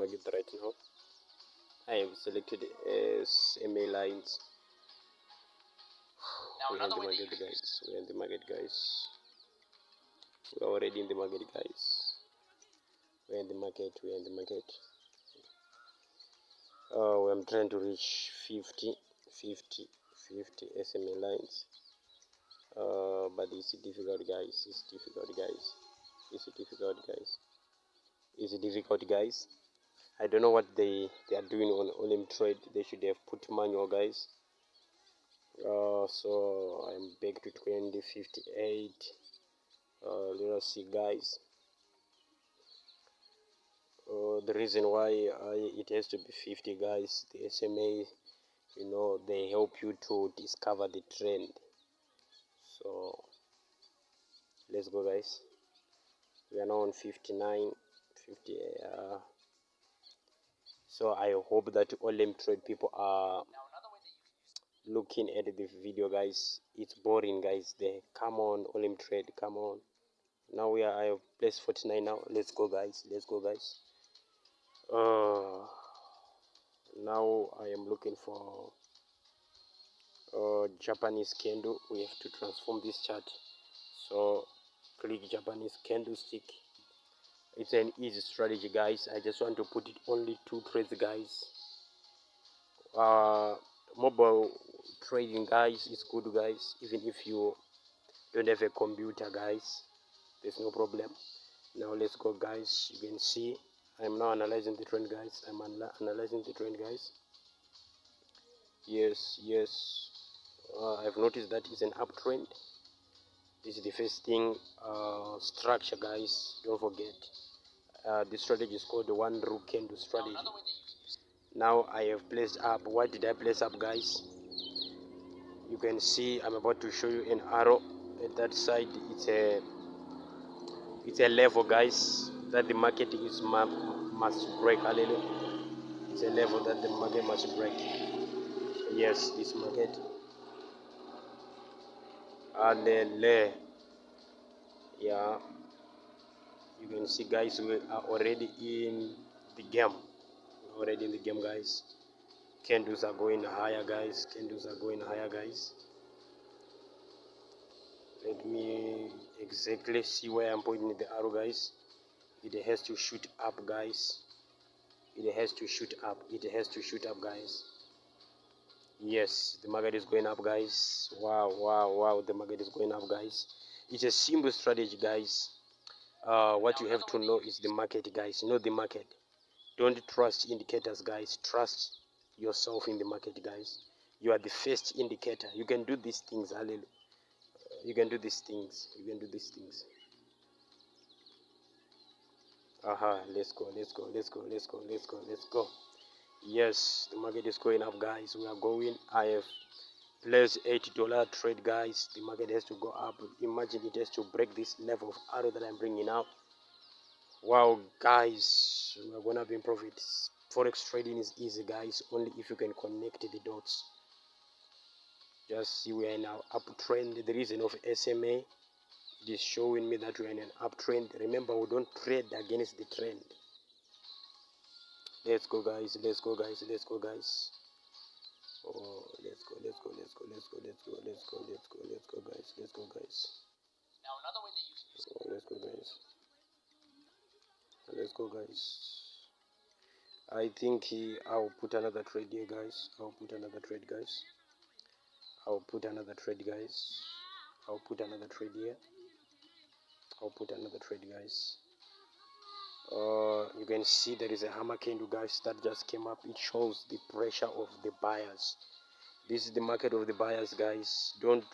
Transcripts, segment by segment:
market right now. I have selected SMA lines. We're in the market, guys. We're in the market, guys. We're already in the market, guys. We're in the market. We're in the market. I'm trying to reach 50 SMA lines. But it's difficult, guys. It's difficult, guys. It's difficult, guys. It's difficult, guys. I don't know what they are doing on Olim Trade. They should have put manual, guys. So I'm back to 2058. Let us see, guys. The reason why it has to be 50, guys, the SMA, they help you to discover the trend. So let's go, guys. We are now on 59, 50. So I hope that Olim Trade people are looking at the video, guys. It's boring, guys. Come on, Olim Trade, come on. Now I have placed 49 now. Let's go, guys. Let's go, guys. Now I am looking for Japanese candle. We have to transform this chart. So click Japanese candlestick. It's an easy strategy, guys. I just want to put it only 2 trades, guys. Mobile trading, guys, is good, guys. Even if you don't have a computer, guys, there's no problem. Now let's go, guys. You can see I'm now analyzing the trend, guys. I'm analyzing the trend, guys. Yes. I've noticed that it's an uptrend. This is the first thing. Structure, guys, don't forget. This strategy is called the one row candle strategy. Now I have placed up. What did I place up, guys? You can see I'm about to show you an arrow at that side. It's a level, guys, that the market must break. Hallelujah. It's a level that the market must break. Yes, this market. Hallelujah. Yeah, you can see, guys, we are already in the game. We're already in the game, guys. Candles are going higher, guys. Candles are going higher, guys. Let me exactly see where I'm pointing the arrow, guys. It has to shoot up, guys. It has to shoot up. It has to shoot up, guys. Yes, the market is going up, guys. Wow. The market is going up, guys. It's a simple strategy, guys. What you have to know is the market, guys. Know the market. Don't trust indicators, guys. Trust yourself in the market, guys. You are the first indicator. You can do these things. Hallelujah. You can do these things. You can do these things. Let's go. Yes, the market is going up, guys. We are going. I have placed $80 trade, guys. The market has to go up. Imagine it has to break this level of arrow that I'm bringing out. Wow, guys, we're gonna be in profits. Forex trading is easy, guys, only if you can connect the dots. Just see we are in our uptrend. The reason of SMA, it is showing me that we are in an uptrend. Remember, we don't trade against the trend. Let's go, guys. Oh, let's go, guys. I think I'll put another trade here, guys. I'll put another trade here. I'll put another trade, guys. You can see there is a hammer candle, guys, that just came up. It shows the pressure of the buyers. This is the market of the buyers, guys. Don't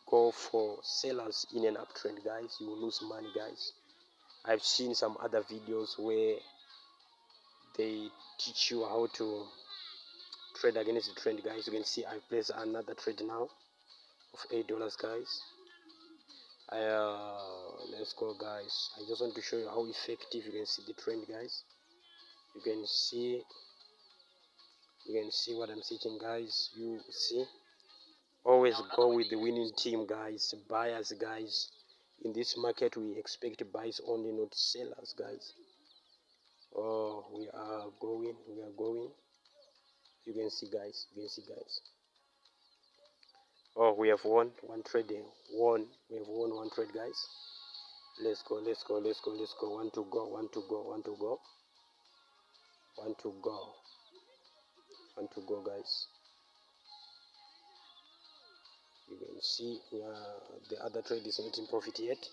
go for sellers in an uptrend, guys. You will lose money, guys. I've seen some other videos where they teach you how to trade against the trend, guys. You can see I place another trade now of $8, guys. Let's go, guys. I just want to show you how effective you can see the trend, guys. You can see what I'm seeing, guys. You see, always go with the winning team, guys. Buyers, guys. In this market we expect buys only, not sellers, guys. Oh, we are going. You can see, guys. Oh, we have won one trade. We have won one trade, guys. Let's go. One to go. One to go, guys. You can see the other trade is not in profit yet.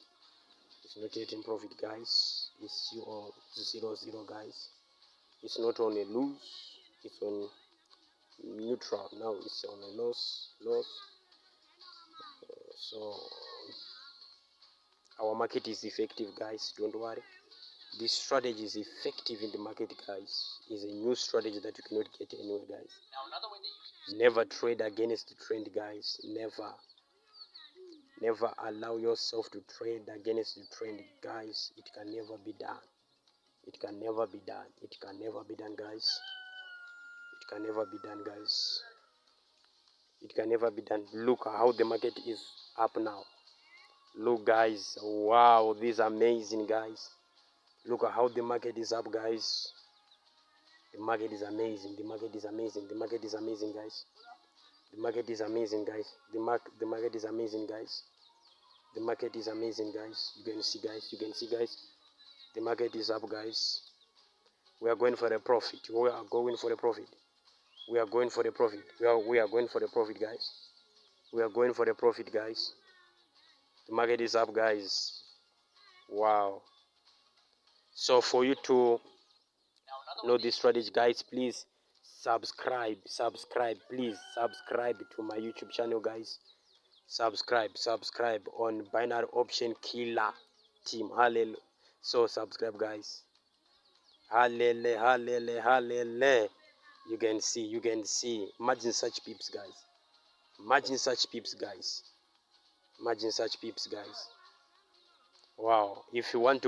It's not yet in profit, guys. It's 0-0, guys. It's not on a lose. It's on neutral. Now it's on a loss. So our market is effective, guys. Don't worry. This strategy is effective in the market, guys. It's a new strategy that you cannot get anywhere, guys. Never trade against the trend, guys. Never allow yourself to trade against the trend, guys. It can never be done. It can never be done, guys. It can never be done, guys. It can never be done. Look how the market is up now. Look, guys. Wow, this is amazing, guys. Look at how the market is up, guys. The market is amazing, guys. The market is amazing, guys. The market is amazing, guys. The market is amazing, guys. You can see, guys. The market is up, guys. We are going for a profit. We are going for the profit, guys. We are going for the profit, guys. The market is up, guys. Wow. So for you to know this strategy, guys, please subscribe. Please subscribe to my YouTube channel, guys. Subscribe on Binary Option Killer Team. Hallelujah. So subscribe, guys. Hallelujah. You can see. Imagine such peeps, guys. Wow. If you want to